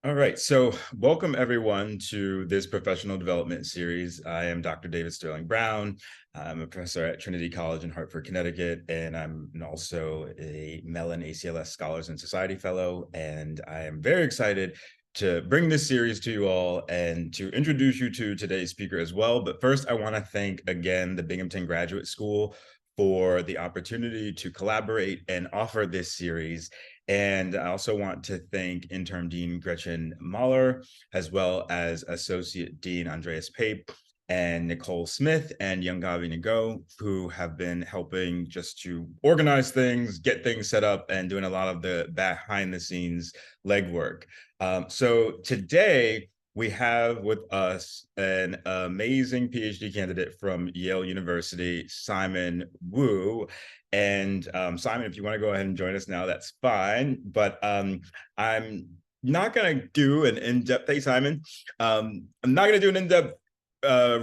All right, so welcome everyone to this professional development series. I am Dr. David Sterling Brown. I'm a professor at Trinity College in Hartford, Connecticut, and I'm also a Mellon ACLS Scholars and Society Fellow. And I am very excited to bring this series to you all and to introduce you to today's speaker as well. But first, I want to thank again the Binghamton Graduate School for the opportunity to collaborate and offer this series. And I also want to thank Interim Dean Gretchen Mahler, as well as Associate Dean Andreas Pape and Nicole Smith and Young Curators, who have been helping just to organize things, get things set up, and doing a lot of the behind the scenes legwork. So today, we have with us an amazing PhD candidate from Yale University, Simon Wu. And Simon, if you want to go ahead and join us now, that's fine. But I'm not going to do an in-depth, hey, Simon. I'm not going to do an in-depth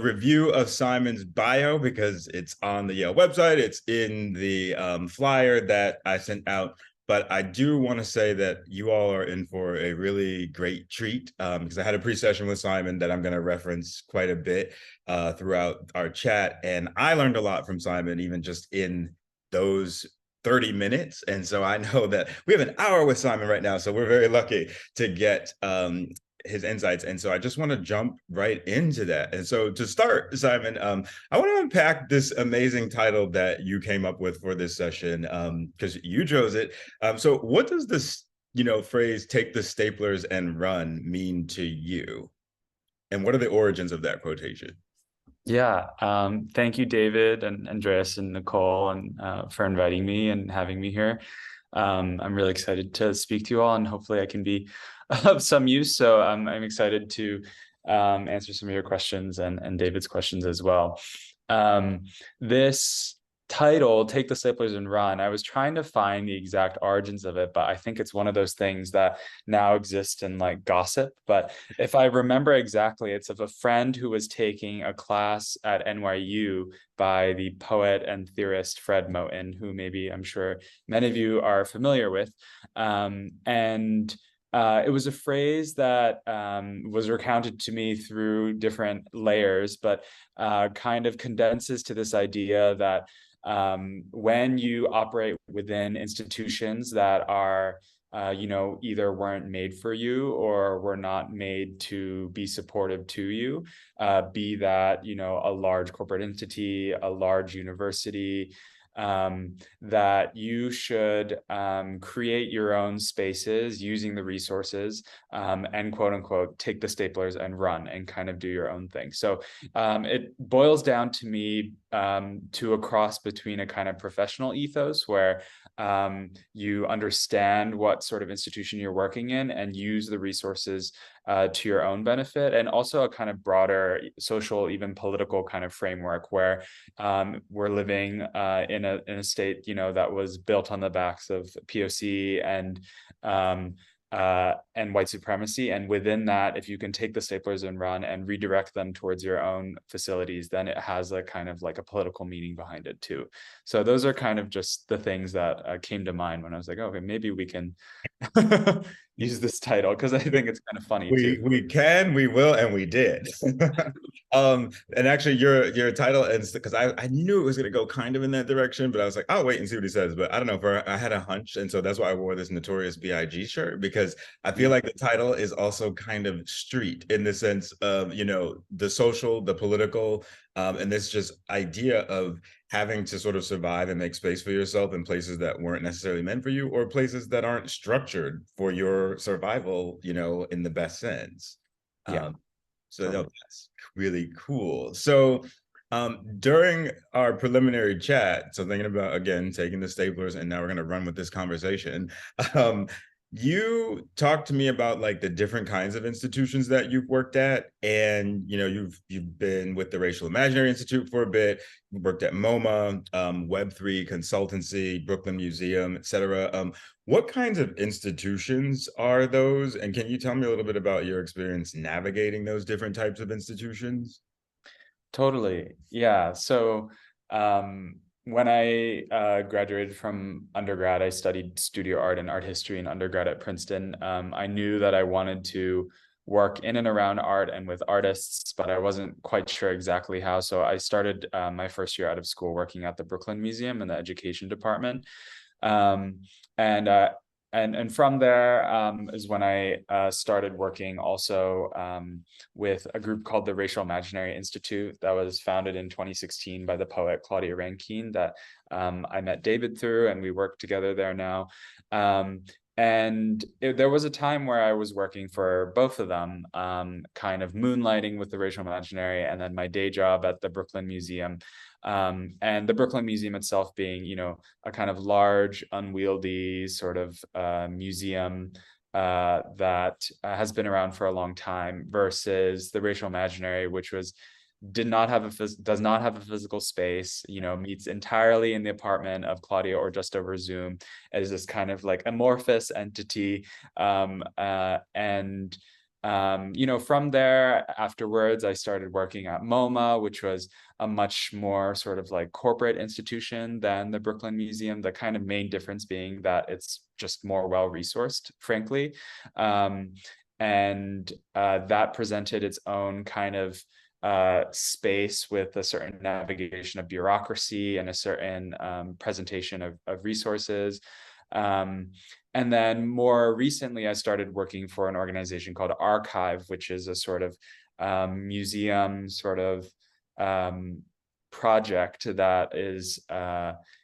review of Simon's bio because it's on the Yale website. It's in the flyer that I sent out. But I do want to say that you all are in for a really great treat because I had a pre-session with Simon that I'm going to reference quite a bit throughout our chat. And I learned a lot from Simon, even just in those 30 minutes. And so I know that we have an hour with Simon right now. So we're very lucky to get his insights. And so I just want to jump right into that. And so to start, Simon, I want to unpack this amazing title that you came up with for this session because you chose it. So what does this, phrase, take the staplers and run mean to you? And what are the origins of that quotation? Yeah, thank you, David and Andreas and Nicole, and for inviting me and having me here. I'm really excited to speak to you all, and hopefully I can be of some use. So I'm excited to answer some of your questions and David's questions as well. This title, Take the Staplers and Run, I was trying to find the exact origins of it, but I think it's one of those things that now exist in like gossip. But if I remember exactly, it's of a friend who was taking a class at NYU by the poet and theorist Fred Moten, who maybe I'm sure many of you are familiar with. It was a phrase that was recounted to me through different layers, but kind of condenses to this idea that when you operate within institutions that are, either weren't made for you or were not made to be supportive to you, be that, a large corporate entity, a large university, that you should create your own spaces using the resources and quote unquote take the staplers and run and kind of do your own thing. So it boils down to me to a cross between a kind of professional ethos where you understand what sort of institution you're working in and use the resources to your own benefit, and also a kind of broader social, even political kind of framework where we're living in a state, that was built on the backs of POC and white supremacy. And within that, if you can take the staplers and run and redirect them towards your own facilities, then it has a kind of like a political meaning behind it too. So those are kind of just the things that came to mind when I was like, okay, maybe we can use this title because I think it's kind of funny too. We can, we will, and we did. And actually your title ends because I knew it was gonna go kind of in that direction, but I was like, I'll wait and see what he says. But I don't know, I had a hunch, and so that's why I wore this Notorious B.I.G. shirt, because I feel like the title is also kind of street in the sense of, the social, the political, and this just idea of having to sort of survive and make space for yourself in places that weren't necessarily meant for you, or places that aren't structured for your survival, in the best sense. Yeah. So Totally. no, that's really cool. So during our preliminary chat, so thinking about again taking the staplers, and now we're gonna run with this conversation. Um, you talked to me about like the different kinds of institutions that you've worked at, and you've been with the Racial Imaginary Institute for a bit. You worked at MoMA, Web3 consultancy, Brooklyn Museum, etc. What kinds of institutions are those? And can you tell me a little bit about your experience navigating those different types of institutions? Totally. Yeah. So, um, when I graduated from undergrad, I studied studio art and art history in undergrad at Princeton. I knew that I wanted to work in and around art and with artists, but I wasn't quite sure exactly how. So I started my first year out of school working at the Brooklyn Museum in the education department. Um, and and from there is when I started working also with a group called the Racial Imaginary Institute that was founded in 2016 by the poet Claudia Rankine that I met David through, and we work together there now. There was a time where I was working for both of them, kind of moonlighting with the Racial Imaginary and then my day job at the Brooklyn Museum. And the Brooklyn Museum itself being, a kind of large, unwieldy sort of museum that has been around for a long time, versus the Racial Imaginary, which does not have a physical space, meets entirely in the apartment of Claudia or just over Zoom as this kind of like amorphous entity. From there afterwards, I started working at MoMA, which was a much more sort of like corporate institution than the Brooklyn Museum. The kind of main difference being that it's just more well-resourced, frankly. That presented its own kind of space with a certain navigation of bureaucracy and a certain presentation of resources. And then more recently, I started working for an organization called Archive, which is a sort of museum sort of project that is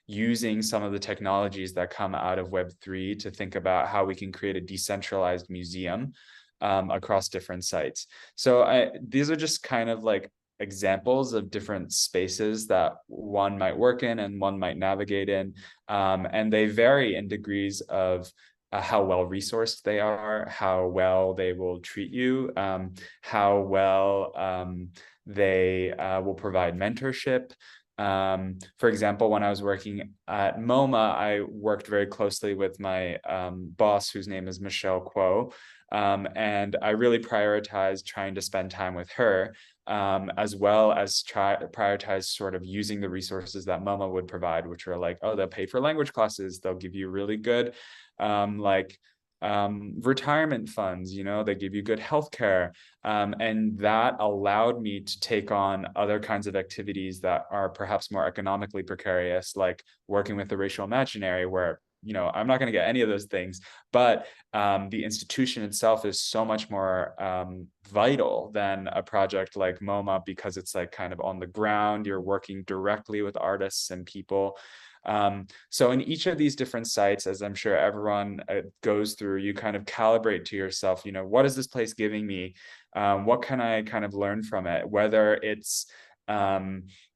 using some of the technologies that come out of Web3 to think about how we can create a decentralized museum across different sites. So these are just kind of like examples of different spaces that one might work in and one might navigate in. And they vary in degrees of how well resourced they are, how well they will treat you, how well they will provide mentorship. For example, when I was working at MoMA, I worked very closely with my boss, whose name is Michelle Kuo. And I really prioritized trying to spend time with her, as well as prioritize sort of using the resources that MoMA would provide, which are like, oh, they'll pay for language classes, they'll give you really good retirement funds, they give you good healthcare. And that allowed me to take on other kinds of activities that are perhaps more economically precarious, like working with the Racial Imaginary, where I'm not going to get any of those things, but the institution itself is so much more vital than a project like MoMA, because it's like kind of on the ground, you're working directly with artists and people. So in each of these different sites, as I'm sure everyone goes through, you kind of calibrate to yourself, what is this place giving me? What can I kind of learn from it? Whether it's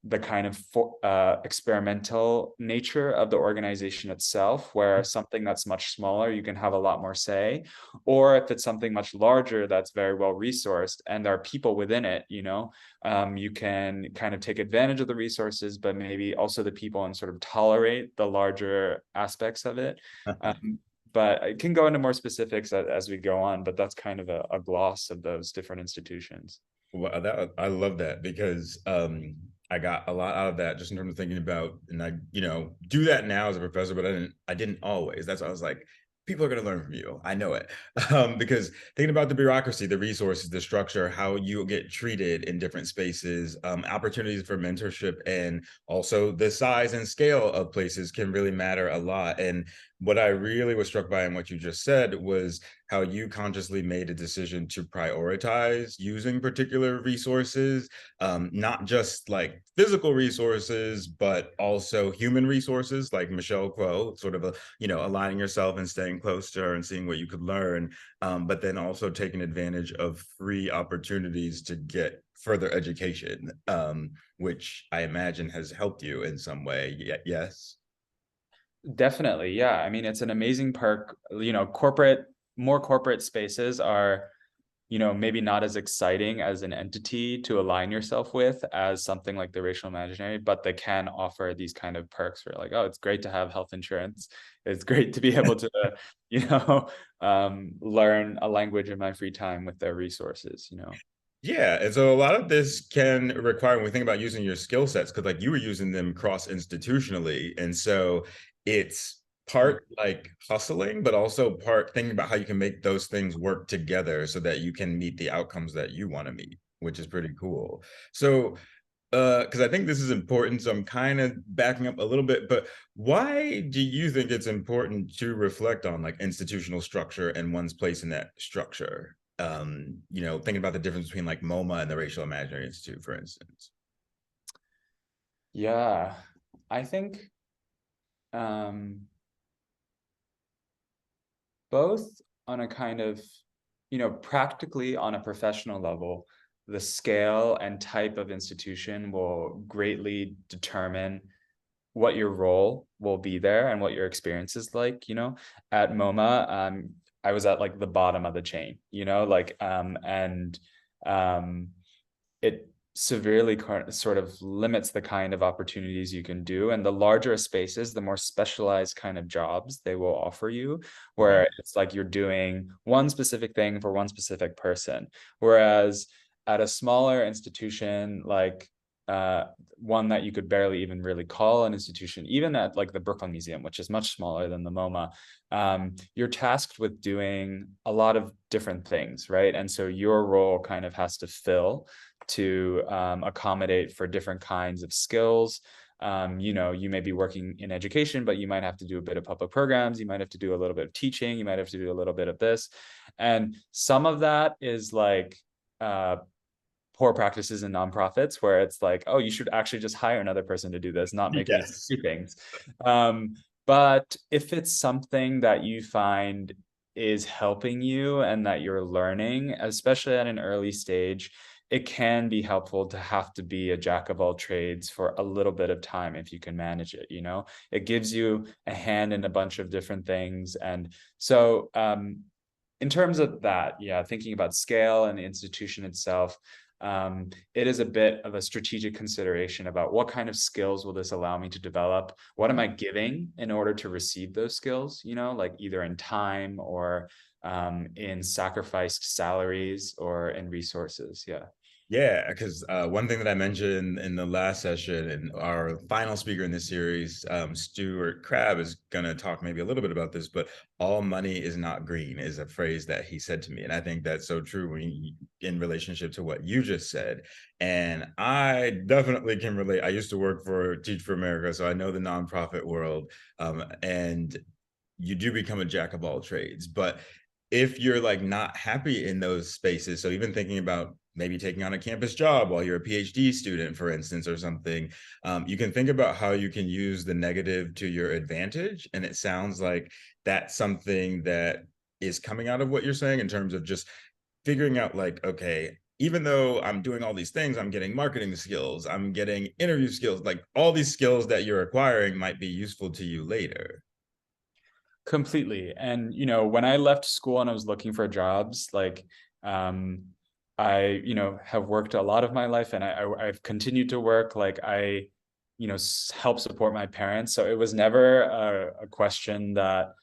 the kind of experimental nature of the organization itself, where something that's much smaller, you can have a lot more say, or if it's something much larger that's very well resourced and there are people within it, you can kind of take advantage of the resources, but maybe also the people, and sort of tolerate the larger aspects of it. But I can go into more specifics as we go on, but that's kind of a gloss of those different institutions. Well, I love that, because I got a lot out of that just in terms of thinking about, and I do that now as a professor, but I didn't always. That's why I was like, people are going to learn from you. I know it. Because thinking about the bureaucracy, the resources, the structure, how you get treated in different spaces, opportunities for mentorship, and also the size and scale of places can really matter a lot. And what I really was struck by in what you just said was how you consciously made a decision to prioritize using particular resources, not just like physical resources, but also human resources, like Michelle Kuo, sort of aligning yourself and staying close to her and seeing what you could learn, but then also taking advantage of free opportunities to get further education, which I imagine has helped you in some way. Yes. Definitely. Yeah. I mean, it's an amazing perk. More corporate spaces are, maybe not as exciting as an entity to align yourself with as something like the Racial Imaginary, but they can offer these kind of perks where like, oh, it's great to have health insurance. It's great to be able to, learn a language in my free time with their resources. Yeah, and so a lot of this can require when we think about using your skill sets, because like you were using them cross institutionally, and so it's part like hustling, but also part thinking about how you can make those things work together so that you can meet the outcomes that you want to meet, which is pretty cool. So, because I think this is important, so I'm kind of backing up a little bit, but why do you think it's important to reflect on like institutional structure and one's place in that structure? Thinking about the difference between like MoMA and the Racial Imaginary Institute, for instance. Yeah, I think um, both on a kind of, practically on a professional level, the scale and type of institution will greatly determine what your role will be there and what your experience is like. At MoMA, I was at like the bottom of the chain, and um, it severely sort of limits the kind of opportunities you can do. And the larger spaces, the more specialized kind of jobs they will offer you, Right. where it's like you're doing one specific thing for one specific person. Whereas at a smaller institution, like uh, one that you could barely even really call an institution, even at like the Brooklyn Museum, which is much smaller than the MoMA, you're tasked with doing a lot of different things, right? And so your role kind of has to fill to accommodate for different kinds of skills. You may be working in education, but you might have to do a bit of public programs. You might have to do a little bit of teaching. You might have to do a little bit of this. And some of that is like poor practices in nonprofits where it's like, oh, you should actually just hire another person to do this, not make me Yes. do things. But if it's something that you find is helping you and that you're learning, especially at an early stage, it can be helpful to have to be a jack of all trades for a little bit of time if you can manage it. It gives you a hand in a bunch of different things. And so in terms of that, yeah, thinking about scale and the institution itself, it is a bit of a strategic consideration about what kind of skills will this allow me to develop? What am I giving in order to receive those skills? Like either in time or in sacrificed salaries or in resources. Yeah. Yeah, because one thing that I mentioned in the last session, and our final speaker in this series, Stuart Crabb, is going to talk maybe a little bit about this, but all money is not green is a phrase that he said to me. And I think that's so true in relationship to what you just said. And I definitely can relate. I used to work for Teach for America, so I know the nonprofit world. And you do become a jack of all trades. But if you're like not happy in those spaces, so even thinking about maybe taking on a campus job while you're a PhD student, for instance, or something, you can think about how you can use the negative to your advantage. And it sounds like that's something that is coming out of what you're saying in terms of just figuring out like, okay, even though I'm doing all these things, I'm getting marketing skills, I'm getting interview skills, like all these skills that you're acquiring might be useful to you later. Completely. And, when I left school and I was looking for jobs, like, I, have worked a lot of my life and I've continued to work. Like help support my parents. So it was never a question that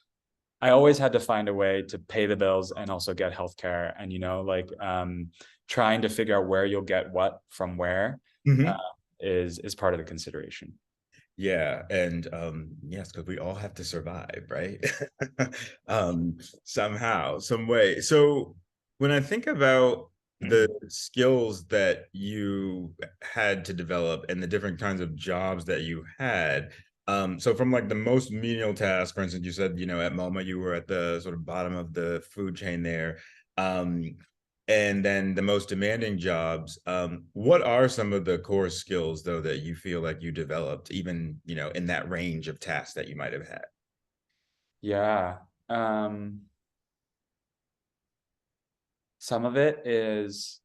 I always had to find a way to pay the bills and also get healthcare. And, trying to figure out where you'll get what from where uh, Mhm. is part of the consideration. Yeah, and yes, because we all have to survive, right? Somehow, some way. So when I think about the Mhm. skills that you had to develop and the different kinds of jobs that you had, so from like the most menial task, for instance, you said, at MoMA you were at the sort of bottom of the food chain there. Um, and then the most demanding jobs, what are some of the core skills though that you feel like you developed even, in that range of tasks that you might have had? Yeah. Some of it is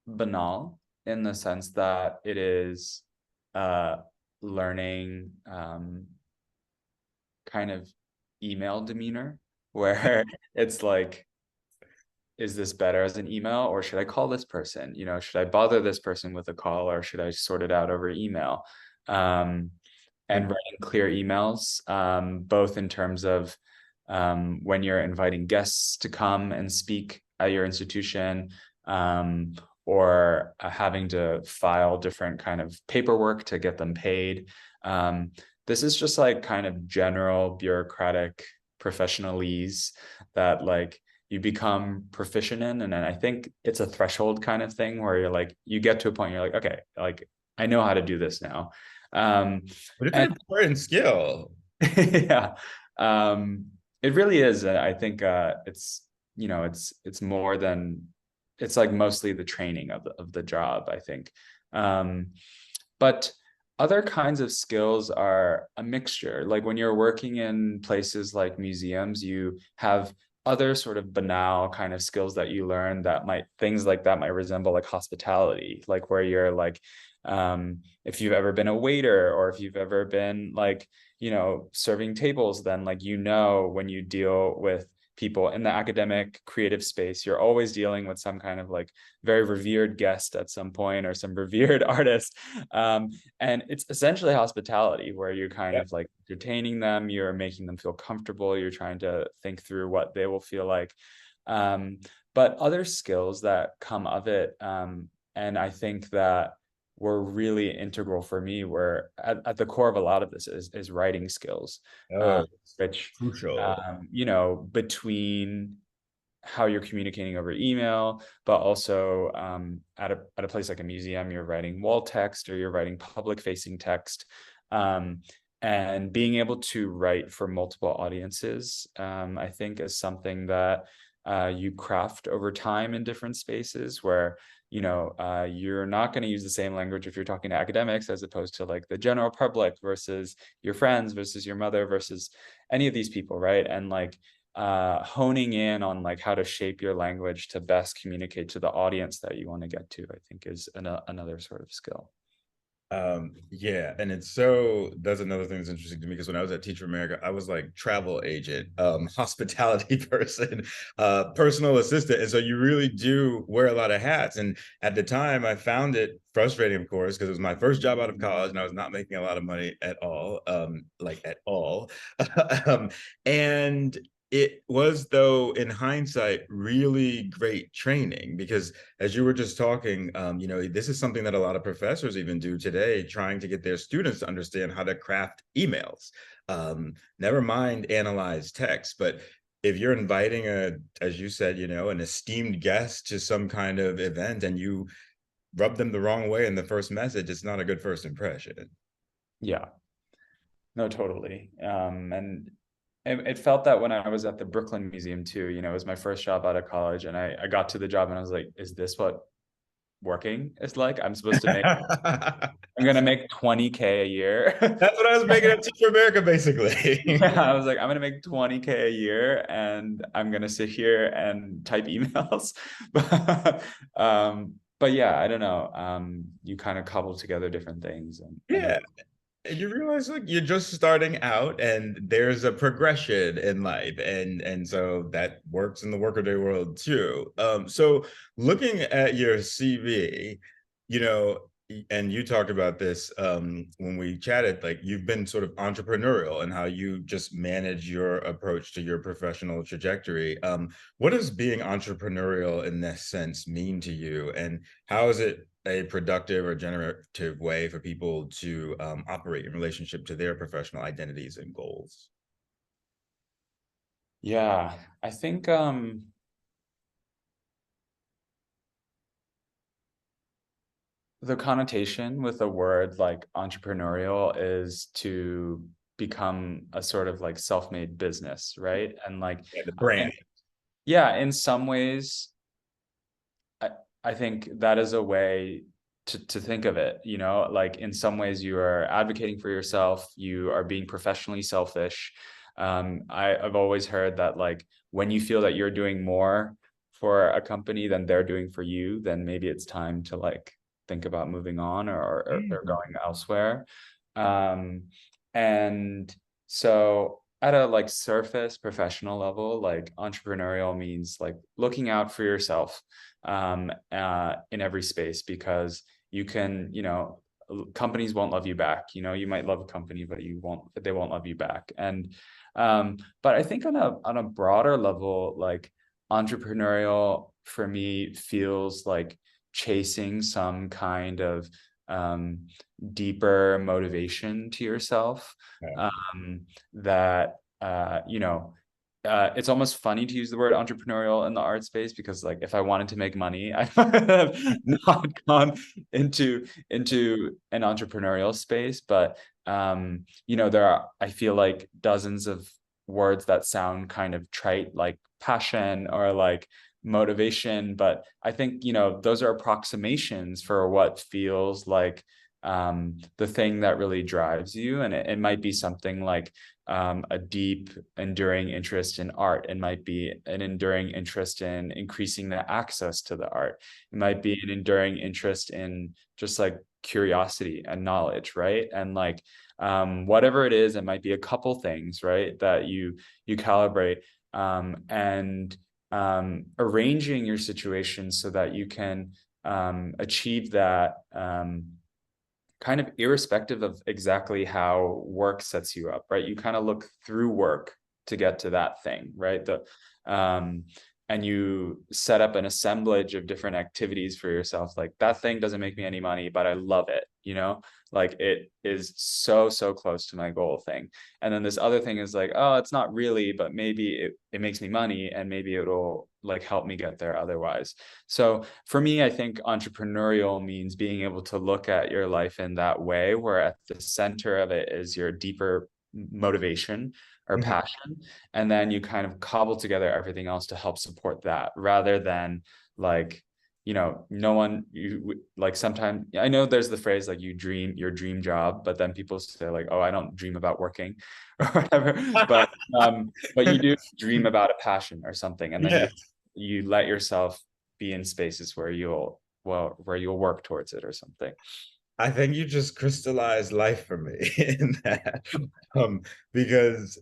banal in the sense that it is uh, learning kind of email demeanor, where it's like, is this better as an email or should I call this person? Should I bother this person with a call or should I sort it out over email? Um, and Mm. writing clear emails, both in terms of when you're inviting guests to come and speak at your institution, or having to file different kind of paperwork to get them paid. This is just like kind of general bureaucratic professionalese that like you become proficient in. And then I think it's a threshold kind of thing where you're like, you get to a point, you're like, okay, like I know how to do this now. But it's an And important skill. yeah, it really is. I think it's, it's more than, it's like mostly the training of the job, I think. But other kinds of skills are a mixture. Like when you're working in places like museums, you have other sort of banal kind of skills that you learn that might, things like that might resemble like hospitality, like where you're like, if you've ever been a waiter or if you've ever been like, serving tables, then like, when you deal with people in the academic creative space, you're always dealing with some kind of like very revered guest at some point or some revered artist. And it's essentially hospitality where you're kind Yeah. of like entertaining them, you're making them feel comfortable, you're trying to think through what they will feel like. But other skills that come of it, and I think that were really integral for me were at the core of a lot of this is writing skills, Oh, which crucial. between how you're communicating over email, but also at a place like a museum, you're writing wall text or you're writing public facing text. And being able to write for multiple audiences, I think is something that you craft over time in different spaces where you're not going to use the same language if you're talking to academics as opposed to like the general public versus your friends versus your mother versus any of these people, right? And like honing in on like how to shape your language to best communicate to the audience that you want to get to, I think is another sort of skill. Yeah, and that's another thing that's interesting to me because when I was at Teach for America, I was like travel agent, hospitality person, personal assistant. And so you really do wear a lot of hats. And at the time I found it frustrating, of course, because it was my first job out of college and I was not making a lot of money at all, like at all. um, and it was, though, in hindsight, really great training because as you were just talking, this is something that a lot of professors even do today, trying to get their students to understand how to craft emails. Never mind analyze text, but if you're inviting as you said, an esteemed guest to some kind of event and you rub them the wrong way in the first message, it's not a good first impression. Yeah, no, totally. And it felt that when I was at the Brooklyn Museum too, it was my first job out of college and I got to the job and I was like, is this what working is like? I'm gonna make 20K a year. That's what I was making at Teach for America, basically. Yeah, I was like, I'm gonna make 20K a year and I'm gonna sit here and type emails. But yeah, I don't know. You kind of cobble together different things and Yeah. And you realize like you're just starting out and there's a progression in life and so that works in the workaday world too. So looking at your CV, you know and you talked about this when we chatted, like you've been sort of entrepreneurial and how you just manage your approach to your professional trajectory. What does being entrepreneurial in this sense mean to you, and how is it a productive or generative way for people to operate in relationship to their professional identities and goals? yeah, I think the connotation with the word like entrepreneurial is to become a sort of like self-made business, right? And like, Yeah, the brand. yeah, in some ways, I, I think that is a way to think of it, like in some ways you are advocating for yourself, you are being professionally selfish. I've always heard that like when you feel that you're doing more for a company than they're doing for you, then maybe it's time to like think about moving on or Mhm. going elsewhere. Um, and so at a like surface professional level, like entrepreneurial means like looking out for yourself in every space because you can, companies won't love you back. You might love a company, but they won't love you back. And but I think on a broader level, like entrepreneurial for me feels like chasing some kind of deeper motivation to yourself, that it's almost funny to use the word entrepreneurial in the art space, because like if I wanted to make money, I would have not gone into an entrepreneurial space. But there are, I feel like, dozens of words that sound kind of trite, like passion or like motivation, but I think those are approximations for what feels like the thing that really drives you. And it might be something like a deep, enduring interest in art. It might be an enduring interest in increasing the access to the art. It might be an enduring interest in just like curiosity and knowledge, right? And like whatever it is, it might be a couple things, right, that you calibrate, and arranging your situation so that you can achieve that, kind of irrespective of exactly how work sets you up, right? You kind of look through work to get to that thing, right? And you set up an assemblage of different activities for yourself. Like, that thing doesn't make me any money, but I love it, like it is so close to my goal thing. And then this other thing is like, oh, it's not really, but maybe it makes me money, and maybe it'll like help me get there otherwise. So for me, I think entrepreneurial means being able to look at your life in that way, where at the center of it is your deeper motivation or passion, and then you kind of cobble together everything else to help support that, rather than like, no one, you like, sometimes I know there's the phrase like you dream your dream job, but then people say like, oh, I don't dream about working or whatever, but you do dream about a passion or something, and then you let yourself be in spaces where you'll work towards it or something. I think you just crystallized life for me in that, because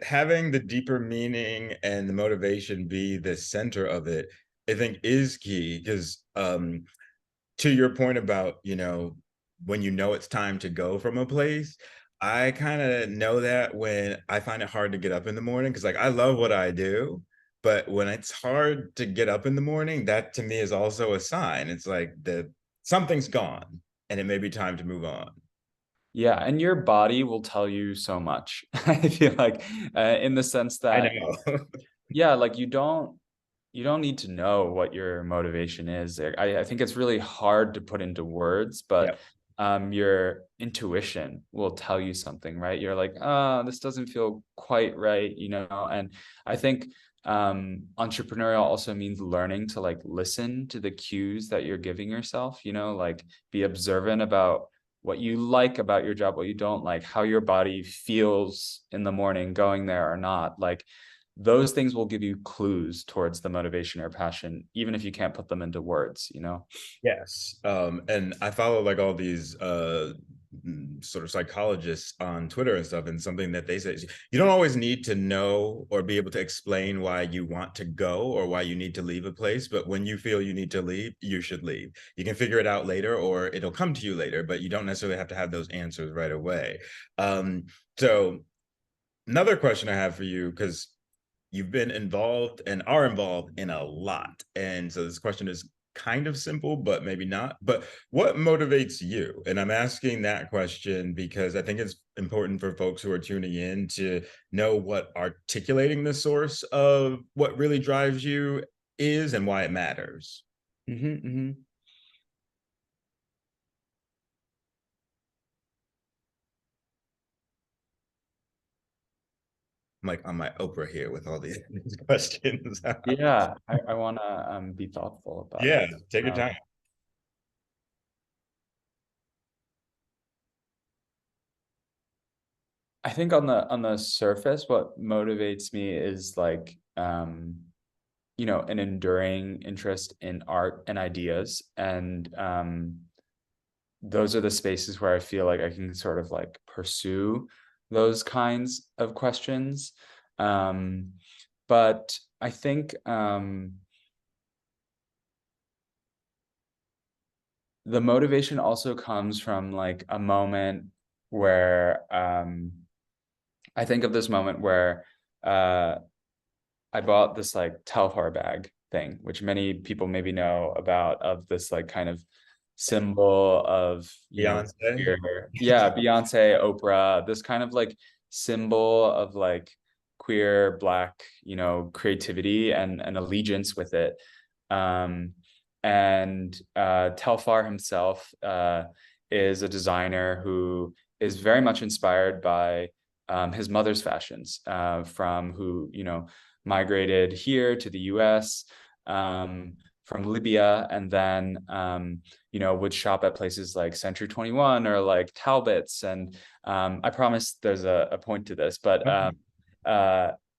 having the deeper meaning and the motivation be the center of it, I think is key. Because to your point about, when it's time to go from a place, I kind of know that when I find it hard to get up in the morning, because like I love what I do, but when it's hard to get up in the morning, that to me is also a sign. It's like something's gone and it may be time to move on. Yeah, and your body will tell you so much. I feel like, in the sense I that, know. yeah, like you don't need to know what your motivation is. I think it's really hard to put into words, but Yep. your intuition will tell you something, right? You're like, oh, this doesn't feel quite right, And I think entrepreneurial also means learning to like listen to the cues that you're giving yourself, like be observant about what you like about your job, what you don't like, how your body feels in the morning going there or not. Like, those things will give you clues towards the motivation or passion, even if you can't put them into words, Yes. And I follow like all these sort of psychologists on Twitter and stuff, and something that they say is you don't always need to know or be able to explain why you want to go or why you need to leave a place, but when you feel you need to leave, you should leave. You can figure it out later or it'll come to you later, but you don't necessarily have to have those answers right away. So another question I have for you, because you've been involved and are involved in a lot. And so this question is kind of simple, but maybe not. But what motivates you? And I'm asking that question because I think it's important for folks who are tuning in to know what articulating the source of what really drives you is and why it matters. I'm like on my Oprah here with all these questions. Yeah, I want to be thoughtful about Yeah, it. take your time. I think on the surface, what motivates me is like, an enduring interest in art and ideas, and those are the spaces where I feel like I can sort of like pursue those kinds of questions. But I think the motivation also comes from like a moment where I think of this moment where I bought this like Telfar bag thing, which many people maybe know about, of this like kind of symbol of, you know, Beyonce. queer, yeah, Beyonce, Oprah, this kind of like symbol of like queer Black, you know, creativity and allegiance with it. Um, and Telfar himself is a designer who is very much inspired by his mother's fashions, from who, you know, migrated here to the US from Libya, and then, you know, would shop at places like Century 21 or like Talbot's. And I promise there's a point to this, but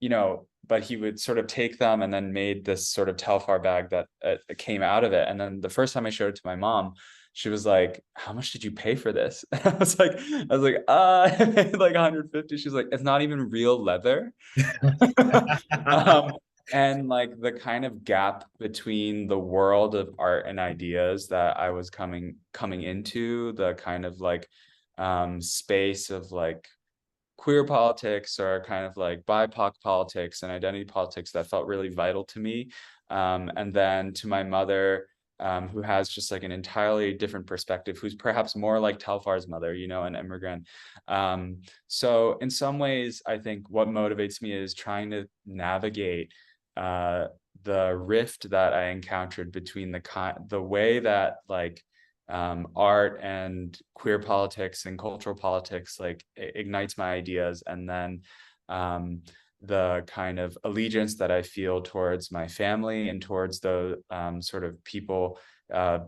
you know, but he would sort of take them and then made this sort of Telfar bag that came out of it. And then the first time I showed it to my mom, she was like, "How much did you pay for this?" I was like, I paid like 150. She's like, "It's not even real leather." um, and like the kind of gap between the world of art and ideas that I was coming into, the kind of like space of like queer politics, or kind of like BIPOC politics and identity politics, that felt really vital to me. And then to my mother, who has just like an entirely different perspective, who's perhaps more like Telfar's mother, you know, an immigrant. So in some ways, I think what motivates me is trying to navigate the rift that I encountered between the way that like art and queer politics and cultural politics like ignites my ideas, and then the kind of allegiance that I feel towards my family and towards the sort of people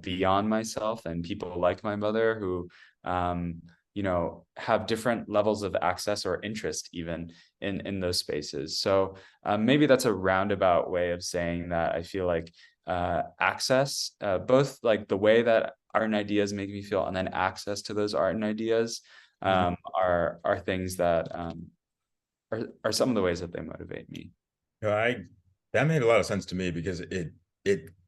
beyond myself, and people like my mother who you know, have different levels of access or interest even in those spaces. So maybe that's a roundabout way of saying that I feel like access, both like the way that art and ideas make me feel, and then access to those art and ideas are things that are some of the ways that they motivate me. No, that made a lot of sense to me, because it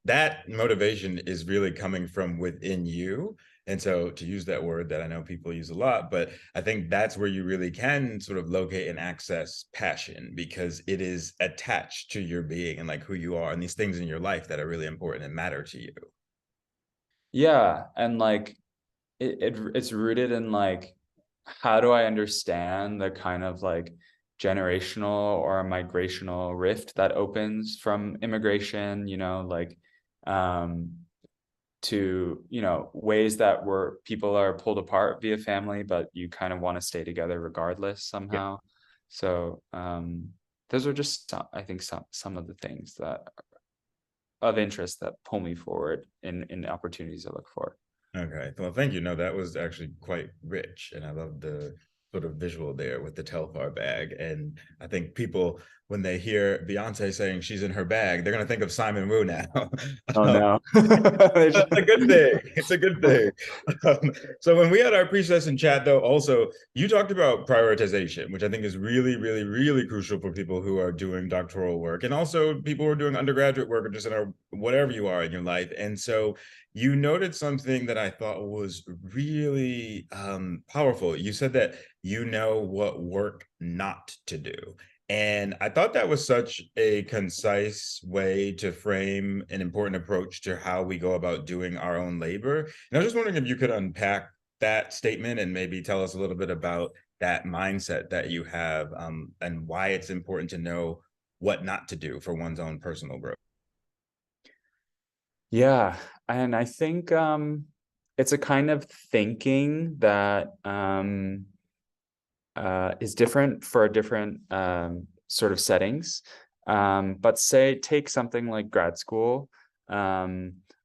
that motivation is really coming from within you. And so, to use that word that I know people use a lot, but I think that's where you really can sort of locate and access passion, because it is attached to your being and like who you are and these things in your life that are really important and matter to you. Yeah, and like it's rooted in like, how do I understand the kind of like generational or migrational rift that opens from immigration, you know, like um to, you know, ways that where people are pulled apart via family, but you kind of want to stay together regardless Yeah. somehow. So those are just I think some of the things that of interest that pull me forward in opportunities I look for. Okay. Well, thank you. No, that was actually quite rich. And I love the sort of visual there with the Telfar bag. And I think people, when they hear Beyonce saying she's in her bag, they're going to think of Simon Wu now. Oh Um, no. That's a good thing. It's a good thing. So when we had our pre-session chat, though, also you talked about prioritization, which I think is really, really, really crucial for people who are doing doctoral work, and also people who are doing undergraduate work, or just in whatever you are in your life. And so you noted something that I thought was really powerful. You said that you know what work not to do. And I thought that was such a concise way to frame an important approach to how we go about doing our own labor. And I was just wondering if you could unpack that statement and maybe tell us a little bit about that mindset that you have, and why it's important to know what not to do for one's own personal growth. Yeah, and I think it's a kind of thinking that is different for different sort of settings. But say take something like grad school,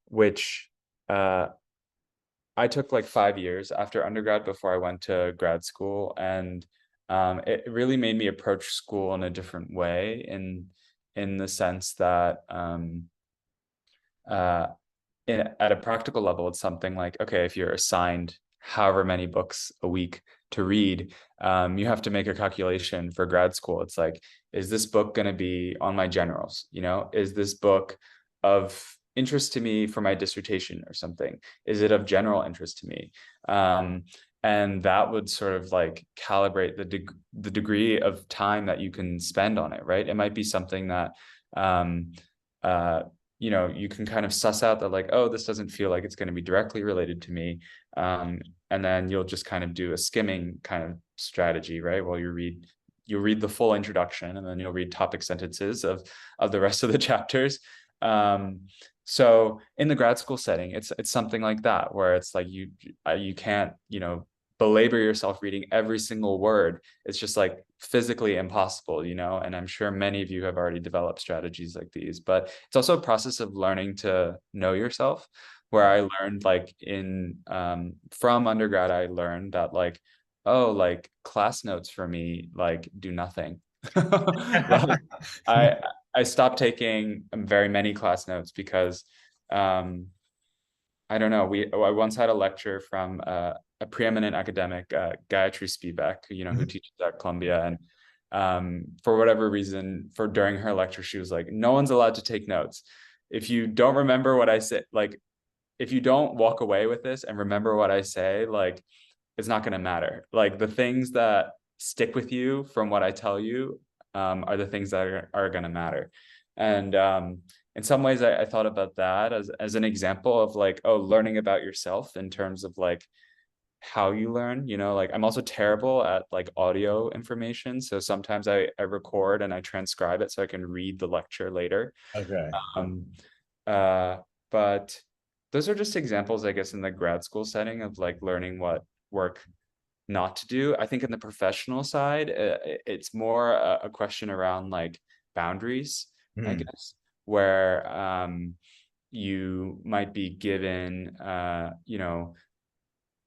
which I took like 5 years after undergrad before I went to grad school, and it really made me approach school in a different way, in the sense that uh, at a practical level, it's something like, okay, if you're assigned however many books a week to read, you have to make a calculation for grad school. It's like, is this book going to be on my generals? You know, is this book of interest to me for my dissertation or something? Is it of general interest to me? And that would sort of like calibrate the degree of time that you can spend on it, right? It might be something that you can kind of suss out that like, oh, this doesn't feel like it's going to be directly related to me. And then you'll just kind of do a skimming kind of strategy, right? While you'll read the full introduction, and then you'll read topic sentences of the rest of the chapters. So in the grad school setting, it's something like that, where it's like you can't, belabor yourself reading every single word. It's just like physically impossible, and I'm sure many of you have already developed strategies like these, but it's also a process of learning to know yourself, where I learned like from undergrad, I learned that like, oh, like class notes for me, like do nothing. Like, I stopped taking very many class notes because I don't know. I once had a lecture from a preeminent academic, Gayatri Spivak, who teaches at Columbia, and for whatever reason, during her lecture, she was like, "No one's allowed to take notes. If you don't remember what I said, like, if you don't walk away with this and remember what I say, like, it's not going to matter. Like, the things that stick with you from what I tell you are the things that are going to matter." And in some ways, I thought about that as an example of like, oh, learning about yourself in terms of like how you learn. Like I'm also terrible at like audio information, so sometimes I record and I transcribe it so I can read the lecture later. Okay. um uh but those are just examples, I guess, in the grad school setting of like learning what work not to do. I think in the professional side, it's more a question around like boundaries, I Hmm. guess, where you might be given,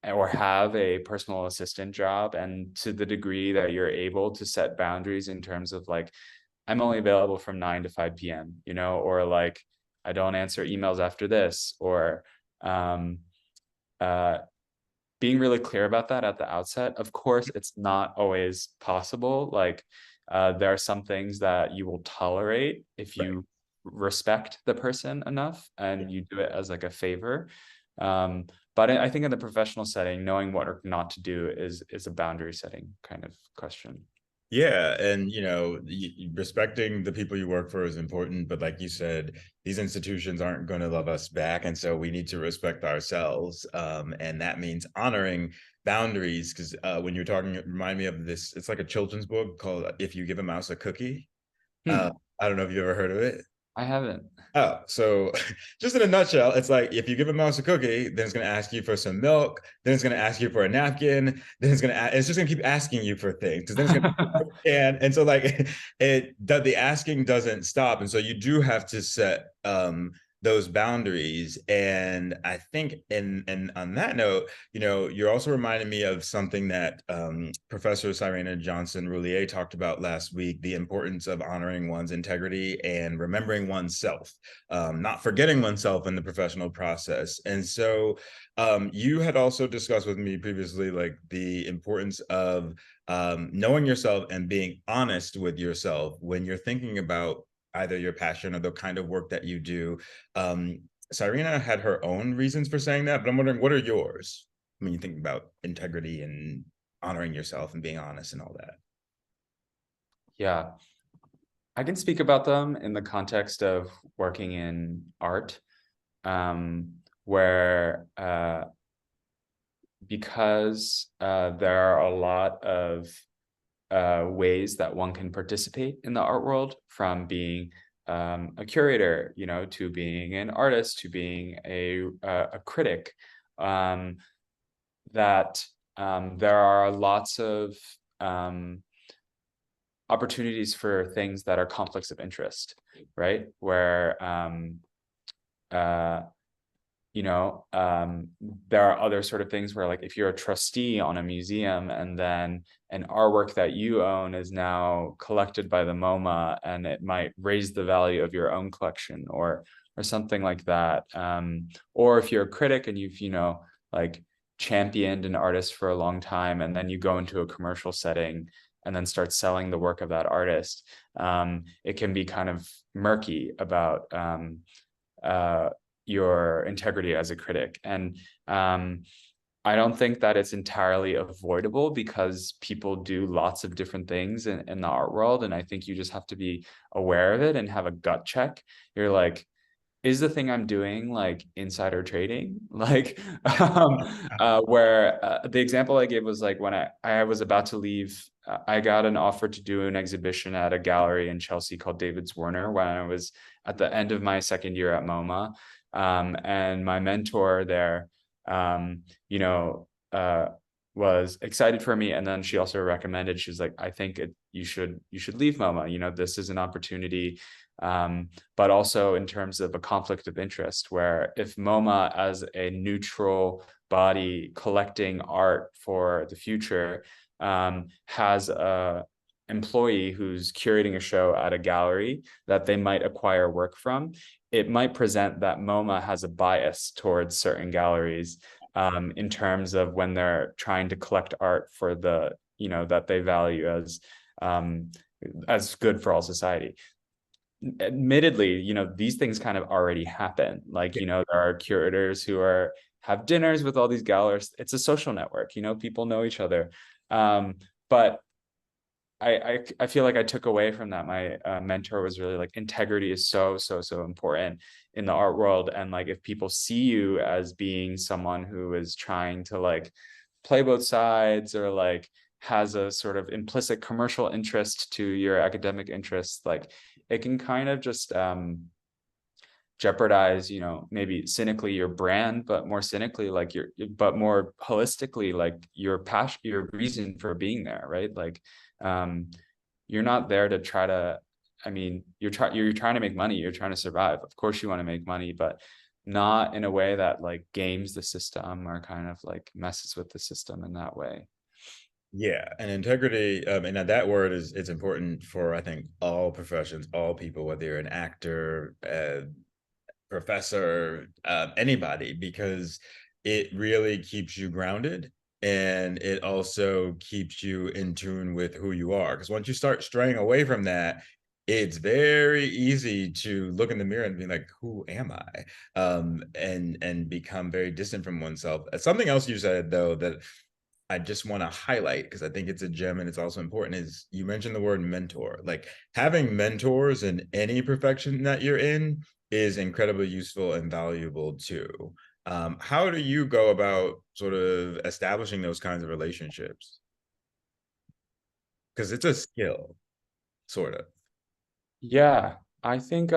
or have a personal assistant job, and to the degree that you're able to set boundaries in terms of like, I'm only available from 9 to 5 p.m., or like, I don't answer emails after this, or um, uh, being really clear about that at the outset. Of course, it's not always possible. Like, there are some things that you will tolerate if Right. you respect the person enough Yeah. and you do it as like a favor. But I think in the professional setting, knowing what or not to do is a boundary setting kind of question. Yeah, and respecting the people you work for is important, but like you said, these institutions aren't going to love us back, and so we need to respect ourselves. And that means honoring boundaries. Because when you're talking, it remind me of this. It's like a children's book called "If You Give a Mouse a Cookie." Uh, Hmm, I don't know if you ever heard of it. I haven't. Oh, so just in a nutshell, it's like if you give a mouse a cookie, then it's going to ask you for some milk, then it's going to ask you for a napkin, then it's just going to keep asking you for things, because then it's going to and so like the asking doesn't stop, and so you do have to set those boundaries. And I think and on that note, you're also reminding me of something that Professor Cyrena Johnson-Roulier talked about last week: the importance of honoring one's integrity and remembering oneself, not forgetting oneself in the professional process. And so you had also discussed with me previously, like the importance of knowing yourself and being honest with yourself when you're thinking about either your passion or the kind of work that you do. Um, Cyrena had her own reasons for saying that, but I'm wondering, what are yours when you think about integrity and honoring yourself and being honest and all that? Yeah, I can speak about them in the context of working in art, where because there are a lot of ways that one can participate in the art world, from being a curator, to being an artist, to being a critic, um, that there are lots of um, opportunities for things that are conflicts of interest, right? Where uh, there are other sort of things where, like, if you're a trustee on a museum and then an artwork that you own is now collected by the MoMA, and it might raise the value of your own collection, or something like that. Or if you're a critic and you've, like, championed an artist for a long time, and then you go into a commercial setting and then start selling the work of that artist, it can be kind of murky about uh, your integrity as a critic. And I don't think that it's entirely avoidable, because people do lots of different things in the art world. And I think you just have to be aware of it and have a gut check. You're like, is the thing I'm doing like insider trading? Like, where the example I gave was like when I was about to leave, I got an offer to do an exhibition at a gallery in Chelsea called David Zwirner when I was at the end of my second year at MoMA. And my mentor there, you know, was excited for me. And then she also recommended, she was like, I think you should leave MoMA. You know, this is an opportunity, but also in terms of a conflict of interest, where if MoMA as a neutral body collecting art for the future has a employee who's curating a show at a gallery that they might acquire work from, it might present that MoMA has a bias towards certain galleries in terms of when they're trying to collect art for the, you know, that they value as good for all society. Admittedly, you know, these things kind of already happen. Like, you know, there are curators who have dinners with all these galleries. It's a social network, you know, people know each other. But I feel like I took away from that. My mentor was really like, integrity is so important in the art world. And like, if people see you as being someone who is trying to like play both sides, or like has a sort of implicit commercial interest to your academic interests, like it can kind of just jeopardize, you know, maybe cynically your brand, but more cynically, like but more holistically, like your passion, your reason for being there, right? Like, you're not there to try to, I mean, you're trying to make money, you're trying to survive. Of course you want to make money, but not in a way that like games the system or kind of like messes with the system in that way. Yeah, and integrity, and that word is important for, I think, all professions, all people, whether you're an actor, professor, anybody, because it really keeps you grounded, and it also keeps you in tune with who you are. Because once you start straying away from that, it's very easy to look in the mirror and be like, "Who am I?" And become very distant from oneself. Something else you said though that I just want to highlight, because I think it's a gem and it's also important, is you mentioned the word mentor. Like, having mentors in any profession that you're in is incredibly useful and valuable too. How do you go about sort of establishing those kinds of relationships? Because it's a skill, sort of. Yeah, I think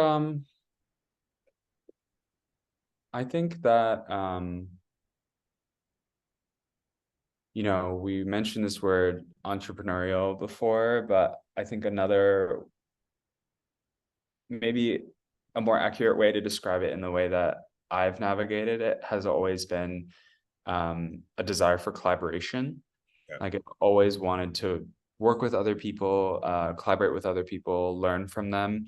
that you know, we mentioned this word entrepreneurial before, but I think another, maybe a more accurate way to describe it in the way that I've navigated it, has always been a desire for collaboration. Yeah. Like, I've always wanted to work with other people, collaborate with other people, learn from them.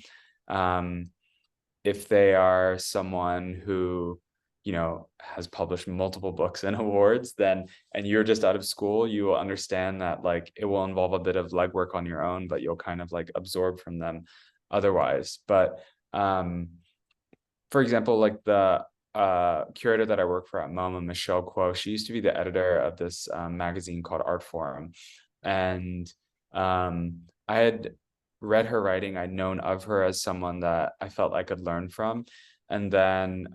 If they are someone who, you know, has published multiple books and awards, then, and you're just out of school, you will understand that like it will involve a bit of legwork on your own, but you'll kind of like absorb from them otherwise. But for example, like the curator that I work for at MoMA, Michelle Kuo, she used to be the editor of this magazine called Art Forum. And I had read her writing, I'd known of her as someone that I felt I could learn from. And then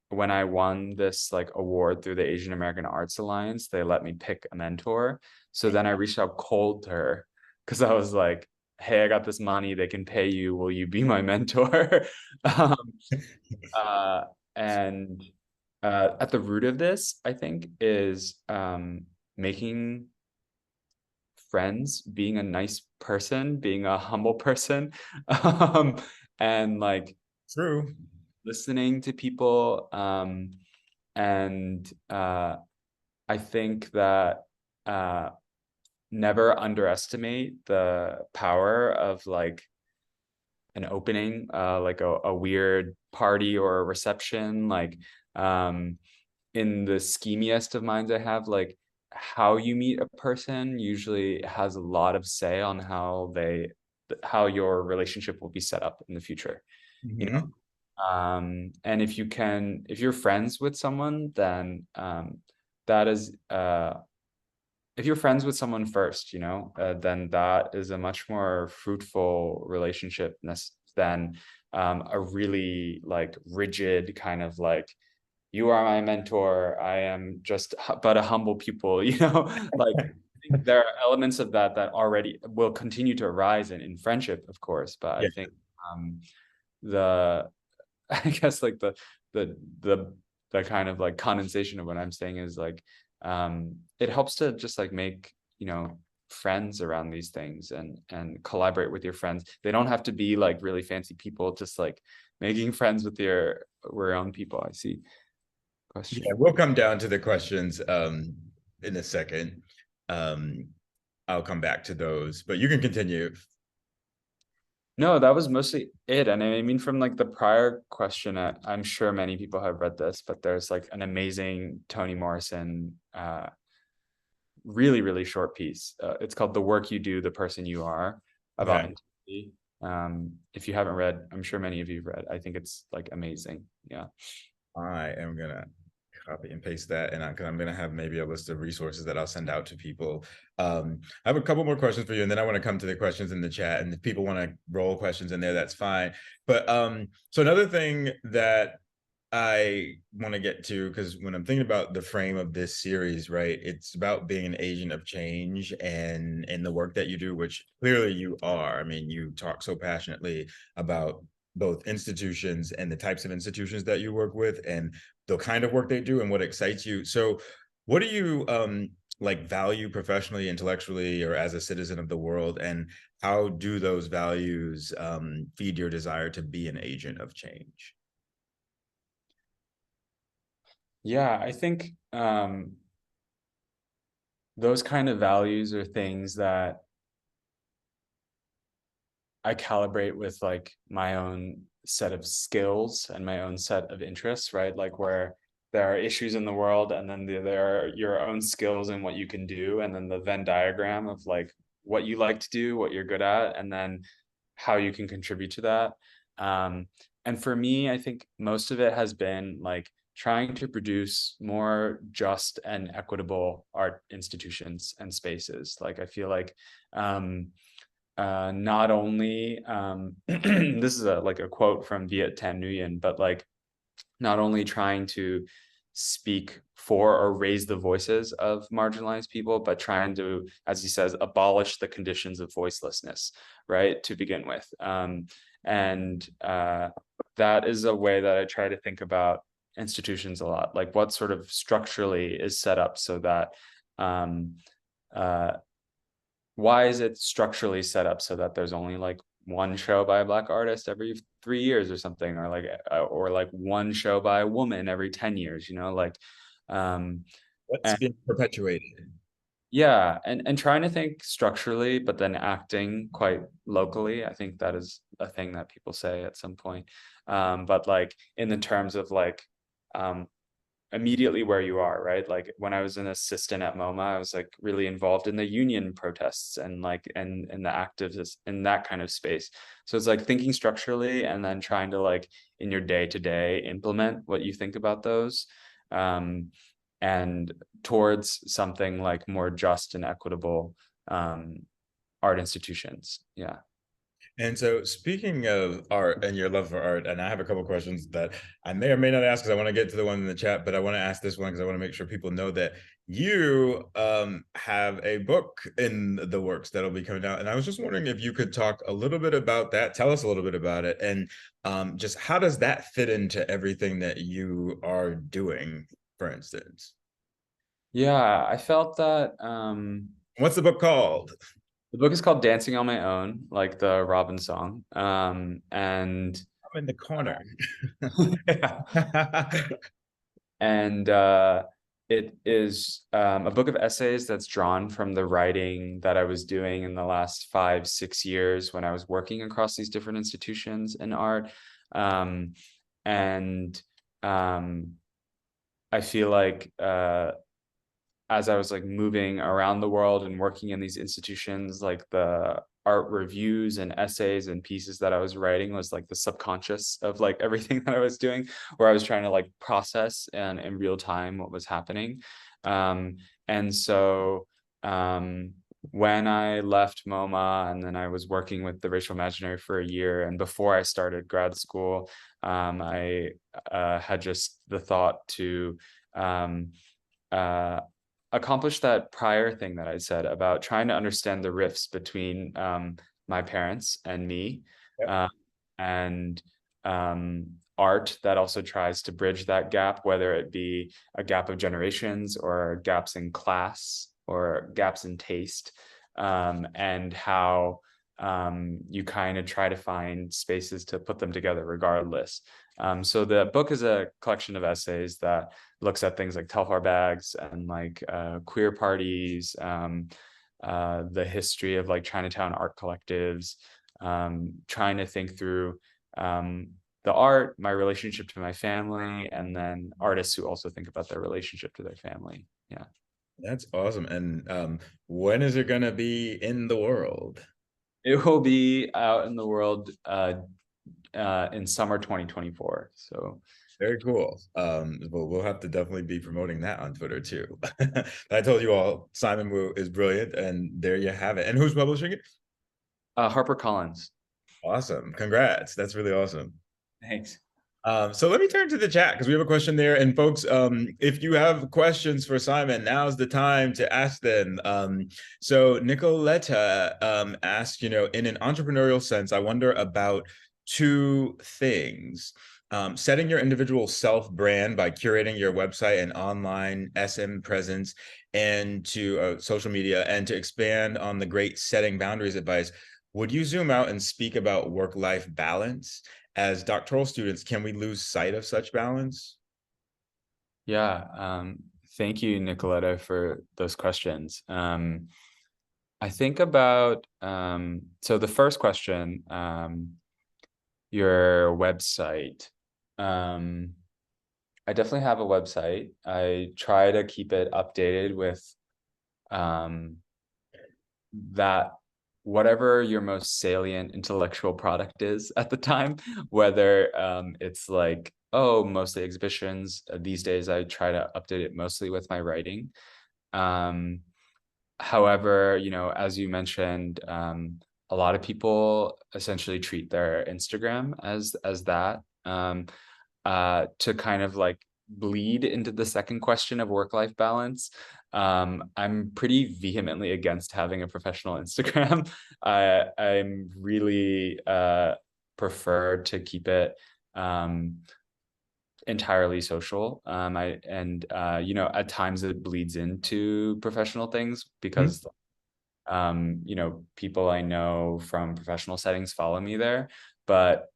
when I won this like award through the Asian American Arts Alliance, they let me pick a mentor. So then I reached out cold to her because I was like, hey, I got this money, they can pay you, will you be my mentor? um, uh, and at the root of this, I think, is making friends, being a nice person, being a humble person, and like True. listening to people. And I think that never underestimate the power of like an opening, like a weird party or a reception. Like in the schemiest of minds I have, like how you meet a person usually has a lot of say on how your relationship will be set up in the future. You know, Mhm. and if you're friends with someone, then that is if you're friends with someone first, then that is a much more fruitful relationship than a really like rigid kind of like, you are my mentor, I am just but a humble pupil, like I think there are elements of that that already will continue to arise in friendship, of course, but I Yeah. think the I guess like the the kind of like condensation of what I'm saying is like it helps to just like make, friends around these things and collaborate with your friends. They don't have to be like really fancy people, just like making friends with your own people. I see. Yeah, Question. we'll come down to the questions in a second. Um, I'll come back to those, but you can continue. No, that was mostly it. And I mean, from like the prior question, I'm sure many people have read this, but there's like an amazing Toni Morrison, really, really short piece. It's called "The Work You Do, the Person You Are," about Okay. intimacy. If you haven't read, I'm sure many of you have read. I think it's like amazing. Yeah. I am gonna copy and paste that, and because I'm gonna have maybe a list of resources that I'll send out to people. I have a couple more questions for you, and then I want to come to the questions in the chat. And if people want to roll questions in there, that's fine. But so another thing that I want to get to, because when I'm thinking about the frame of this series, right, it's about being an agent of change and in the work that you do, which clearly you are. I mean, you talk so passionately about both institutions and the types of institutions that you work with and the kind of work they do and what excites you. So what do you like value professionally, intellectually, or as a citizen of the world, and how do those values feed your desire to be an agent of change? Yeah, I think those kind of values are things that I calibrate with like my own set of skills and my own set of interests, right? Like where there are issues in the world, and then there are your own skills and what you can do, and then the Venn diagram of like what you like to do, what you're good at, and then how you can contribute to that. Um, and for me, I think most of it has been like trying to produce more just and equitable art institutions and spaces. Like I feel like not only this is like a quote from Viet Thanh Nguyen, but like not only trying to speak for or raise the voices of marginalized people, but trying to, as he says, abolish the conditions of voicelessness, right, to begin with. And that is a way that I try to think about institutions a lot, like what sort of structurally is set up so that um, uh, why is it structurally set up so that there's only like one show by a Black artist every 3 years or something, or like one show by a woman every 10 years, like um What's and being perpetuated? yeah, and trying to think structurally but then acting quite locally. I think that is a thing that people say at some point, but like in the terms of like um immediately where you are, right? Like when I was an assistant at MoMA, I was like really involved in the union protests and like and the activists in that kind of space. So it's like thinking structurally and then trying to like in your day to day implement what you think about those, um, and towards something like more just and equitable art institutions. Yeah. And so, speaking of art and your love for art, and I have a couple questions that I may or may not ask because I want to get to the one in the chat, but I want to ask this one because I want to make sure people know that you have a book in the works that'll be coming out. And I was just wondering if you could talk a little bit about that, tell us a little bit about it, and just how does that fit into everything that you are doing, for instance? Yeah, I felt that What's the book called? the book is called Dancing on My Own, like the Robin song. And I'm in the corner. yeah. And it is a book of essays that's drawn from the writing that I was doing in the last 5, 6 years when I was working across these different institutions in art. Um, and I feel like as I was like moving around the world and working in these institutions, like the art reviews and essays and pieces that I was writing was like the subconscious of like everything that I was doing, where I was trying to like process and in real time what was happening. And so when I left MoMA, and then I was working with the Racial Imaginary for a year, and before I started grad school, I had just the thought to um, uh, accomplish that prior thing that I said about trying to understand the rifts between my parents and me, Yep. uh, and art that also tries to bridge that gap, whether it be a gap of generations or gaps in class or gaps in taste, and how you kind of try to find spaces to put them together regardless. So the book is a collection of essays that looks at things like Telfar bags and like queer parties, the history of like Chinatown art collectives, trying to think through the art, my relationship to my family, and then artists who also think about their relationship to their family. Yeah. That's awesome. And when is it gonna be in the world? It will be out in the world in summer 2024. So Very cool. But we'll have to definitely be promoting that on Twitter too. I told you all, Simon Wu is brilliant, and there you have it. And who's publishing it? Harper Collins. Awesome. Congrats. That's really awesome. Thanks. So let me turn to the chat because we have a question there. And folks, if you have questions for Simon, now's the time to ask them. So Nicoletta asked, in an entrepreneurial sense, I wonder about two things. Setting your individual self-brand by curating your website and online SM presence and to social media, and to expand on the great setting boundaries advice. Would you zoom out and speak about work-life balance? As doctoral students, can we lose sight of such balance? Yeah. Thank you, Nicoletta, for those questions. I think about, so the first question, your website. I definitely have a website. I try to keep it updated with that whatever your most salient intellectual product is at the time, whether it's like, oh, mostly exhibitions. These days, I try to update it mostly with my writing. However, as you mentioned, a lot of people essentially treat their Instagram as that, to kind of like bleed into the second question of work-life balance. I'm pretty vehemently against having a professional Instagram. I'm really prefer to keep it entirely social. At times it bleeds into professional things because people I know from professional settings follow me there, but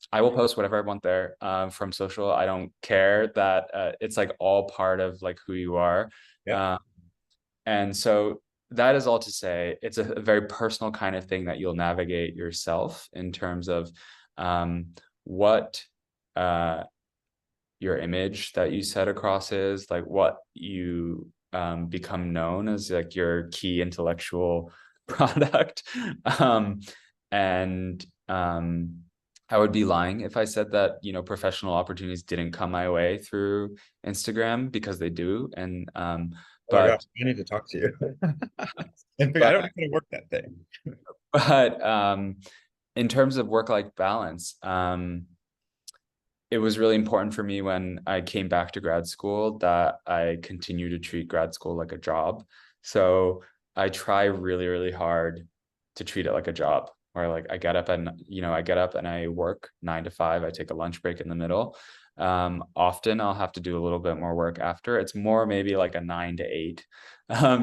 I will post whatever I want there from social. I don't care that it's like all part of like who you are. Yeah. And so that is all to say, it's a very personal kind of thing that you'll navigate yourself in terms of what your image that you set across is, like what you become known as, like your key intellectual product. And I would be lying if I said that, professional opportunities didn't come my way through Instagram, because they do. And Oh my gosh, I need to talk to you. And I don't know how to work that thing. But in terms of work-life balance, it was really important for me when I came back to grad school that I continue to treat grad school like a job. So I try really, really hard to treat it like a job, where like I get up and I work 9 to 5. I take a lunch break in the middle. Often I'll have to do a little bit more work after. It's more maybe like a 9 to 8,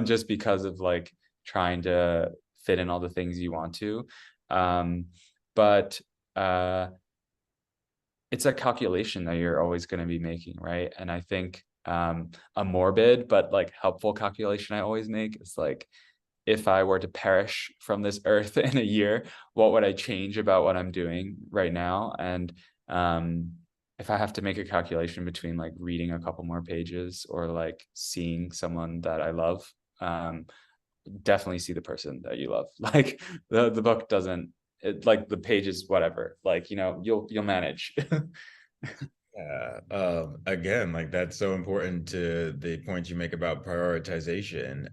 just because of like trying to fit in all the things you want to. But it's a calculation that you're always going to be making, right? And I think a morbid but like helpful calculation I always make is like, if I were to perish from this earth in a year, what would I change about what I'm doing right now? And if I have to make a calculation between like reading a couple more pages or like seeing someone that I love, definitely see the person that you love. Like the book doesn't, like the pages, whatever, like, you'll manage. Yeah. Again, like that's so important to the point you make about prioritization.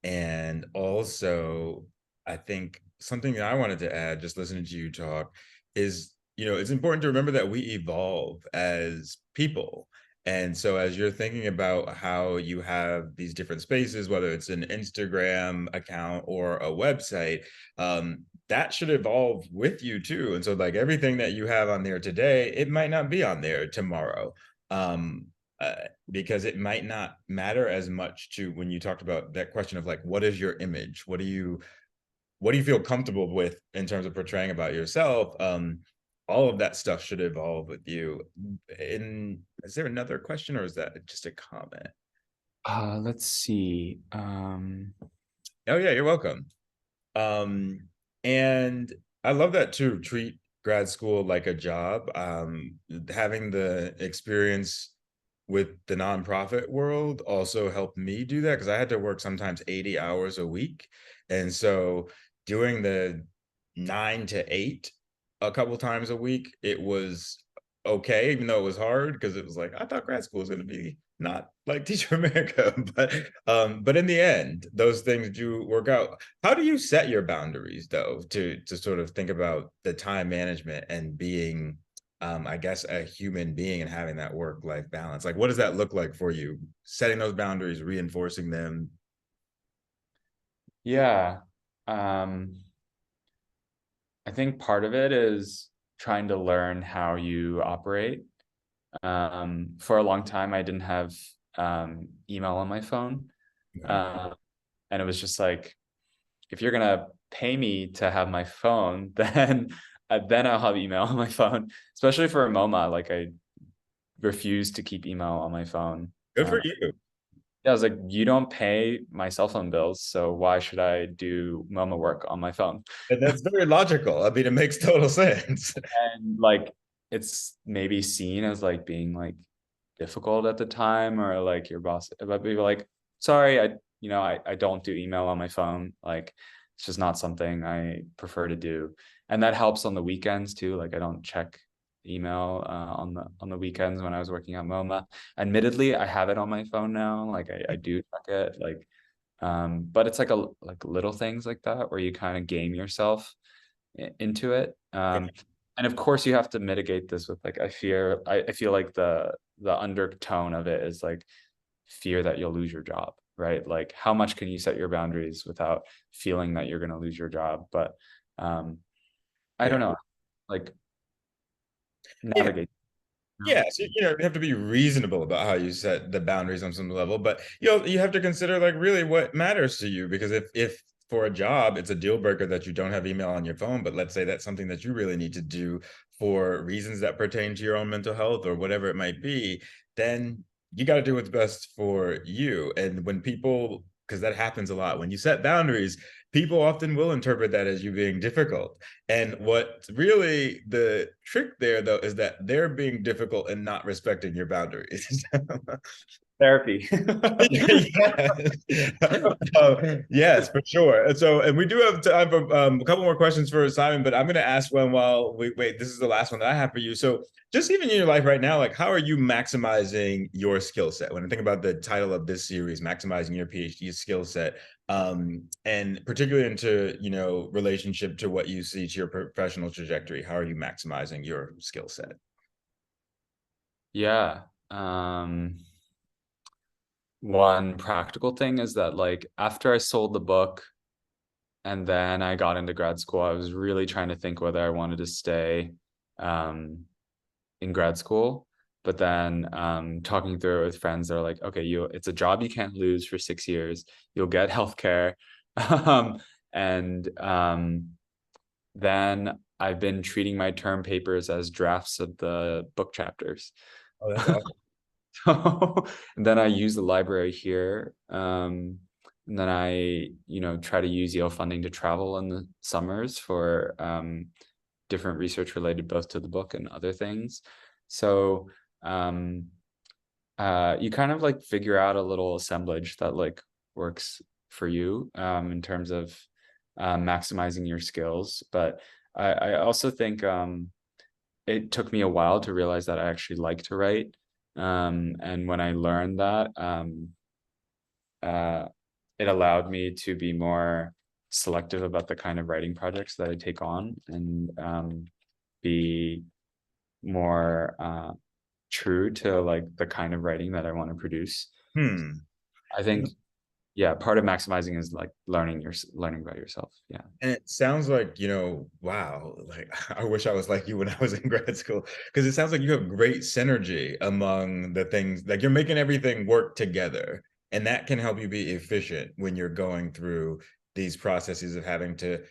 And also, I think something that I wanted to add, just listening to you talk, is, it's important to remember that we evolve as people. And so, as you're thinking about how you have these different spaces, whether it's an Instagram account or a website, that should evolve with you too. And so, like everything that you have on there today, it might not be on there tomorrow. Um, uh, because it might not matter as much to when you talked about that question of like, what is your image? What do you feel comfortable with in terms of portraying about yourself? All of that stuff should evolve with you. And is there another question or is that just a comment? Let's see. Oh yeah, you're welcome. Um, and I love that too. Treat grad school like a job. Having the experience with the nonprofit world also helped me do that because I had to work sometimes 80 hours a week. And so doing the 9 to 8 a couple times a week, it was okay, even though it was hard because it was like, I thought grad school was going to be not like Teacher America, but in the end, those things do work out. How do you set your boundaries though, to sort of think about the time management and being I guess a human being and having that work-life balance? Like, what does that look like for you? Setting those boundaries, reinforcing them. Yeah. I think part of it is trying to learn how you operate. For a long time, I didn't have email on my phone. Okay. Uh, and it was just like, if you're gonna pay me to have my phone, then I'll have email on my phone. Especially for a MoMA, like I refuse to keep email on my phone. Good for you. Yeah, I was like, you don't pay my cell phone bills, so why should I do MoMA work on my phone? And that's very logical. I mean, it makes total sense. And like, it's maybe seen as like being like difficult at the time, or like your boss, but people like, sorry, I don't do email on my phone. Like, it's just not something I prefer to do. And that helps on the weekends too. Like, I don't check email on the weekends when I was working at MoMA. Admittedly, I have it on my phone now. Like, I do check it. Like, but it's like little things like that where you kind of game yourself into it. And of course, you have to mitigate this with like I feel like the undertone of it is like fear that you'll lose your job, right? Like, how much can you set your boundaries without feeling that you're going to lose your job? But I Yeah. don't know, like Yeah. navigate. Yeah, so you have to be reasonable about how you set the boundaries on some level, but you have to consider like really what matters to you because if for a job it's a deal breaker that you don't have email on your phone, but let's say that's something that you really need to do for reasons that pertain to your own mental health or whatever it might be, then you got to do what's best for you. And when people, because that happens a lot, when you set boundaries, people often will interpret that as you being difficult. And what's really the trick there, though, is that they're being difficult and not respecting your boundaries. Therapy. Yes. Yes, for sure. And we do have time for a couple more questions for Simon, but I'm going to ask one while we wait. This is the last one that I have for you. So, just even in your life right now, like how are you maximizing your skill set? When I think about the title of this series, maximizing your PhD skill set, and particularly into relationship to what you see to your professional trajectory, how are you maximizing your skill set? Yeah. One practical thing is that like after I sold the book and then I got into grad school, I was really trying to think whether I wanted to stay um, in grad school. But then talking through it with friends, they're like, okay, it's a job you can't lose for 6 years. You'll get healthcare. And then I've been treating my term papers as drafts of the book chapters. Oh, that's awesome. So and then I use the library here. And then I, try to use Yale funding to travel in the summers for different research related both to the book and other things. So you kind of like figure out a little assemblage that like works for you in terms of maximizing your skills. But I also think it took me a while to realize that I actually like to write. And when I learned that, uh, it allowed me to be more selective about the kind of writing projects that I take on, and be more true to like the kind of writing that I want to produce. Hmm. I think, yeah, part of maximizing is like learning about yourself. Yeah. And it sounds like, wow, like I wish I was like you when I was in grad school, because it sounds like you have great synergy among the things, like you're making everything work together. And that can help you be efficient when you're going through these processes of having to,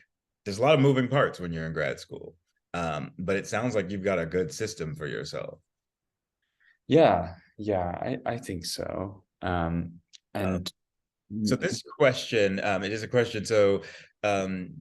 there's a lot of moving parts when you're in grad school. But it sounds like you've got a good system for yourself. Yeah, I think so. Uh, And so this question, it is a question. So um,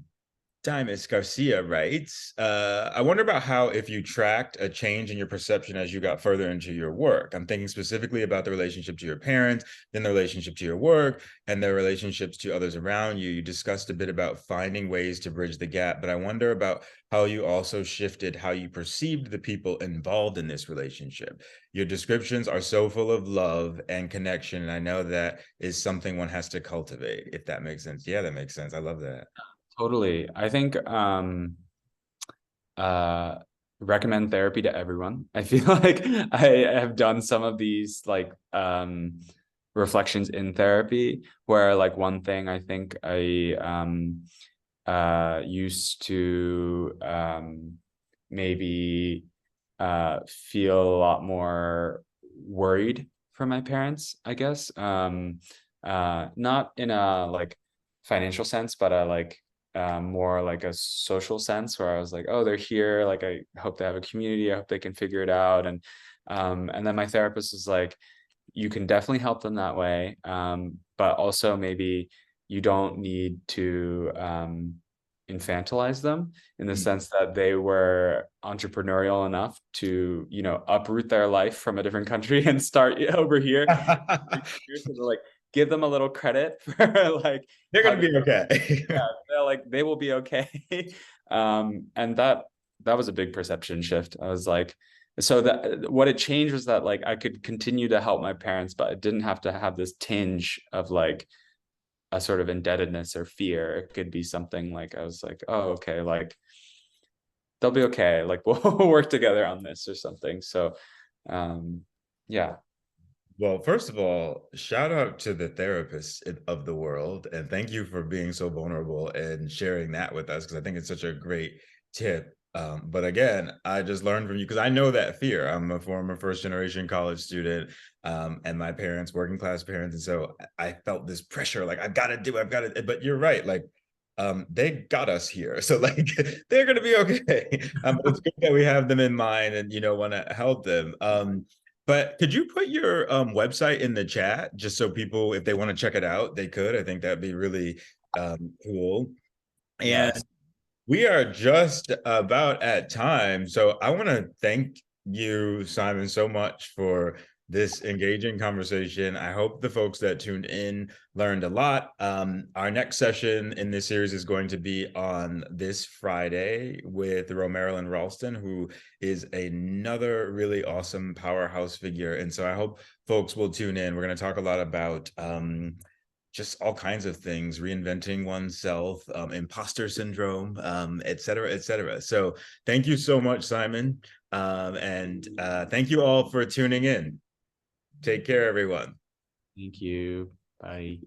Dimas Garcia writes, I wonder about how if you tracked a change in your perception as you got further into your work. I'm thinking specifically about the relationship to your parents, then the relationship to your work, and the relationships to others around you. You discussed a bit about finding ways to bridge the gap, but I wonder about how you also shifted how you perceived the people involved in this relationship. Your descriptions are so full of love and connection, and I know that is something one has to cultivate, if that makes sense. Yeah, that makes sense. I love that. totally. I think uh recommend therapy to everyone. I feel like I have done some of these like reflections in therapy, where like one thing I think I used to maybe feel a lot more worried for my parents, I guess. Not in a like financial sense, but a like more like a social sense, where I was like, oh, they're here. Like, I hope they have a community. I hope they can figure it out. And then my therapist was like, you can definitely help them that way. But also maybe you don't need to infantilize them, in the sense that they were entrepreneurial enough to, uproot their life from a different country and start over here. So like, give them a little credit for like They're how gonna be okay. they're like, they will be okay. And that was a big perception shift. I was like, so that what it changed was that like I could continue to help my parents, but it didn't have to have this tinge of like a sort of indebtedness or fear. It could be something like, I was like, oh, okay, like they'll be okay. Like we'll work together on this or something. So yeah. Well, first of all, shout out to the therapists of the world, and thank you for being so vulnerable and sharing that with us, because I think it's such a great tip. But again, I just learned from you, because I know that fear. I'm a former first generation college student, and my parents, working class parents, and so I felt this pressure, like I've got to. But you're right, like they got us here, so like they're gonna be okay. It's good that we have them in mind and want to help them. But could you put your website in the chat, just so people, if they want to check it out, they could? I think that'd be really cool. And Yes. we are just about at time. So I want to thank you, Simon, so much for this engaging conversation. I hope the folks that tuned in learned a lot. Our next session in this series is going to be on this Friday with Romarilyn Ralston, who is another really awesome powerhouse figure. And so I hope folks will tune in. We're going to talk a lot about just all kinds of things, reinventing oneself, imposter syndrome, et cetera, et cetera. So thank you so much, Simon. And thank you all for tuning in. Take care, everyone. Thank you. Bye.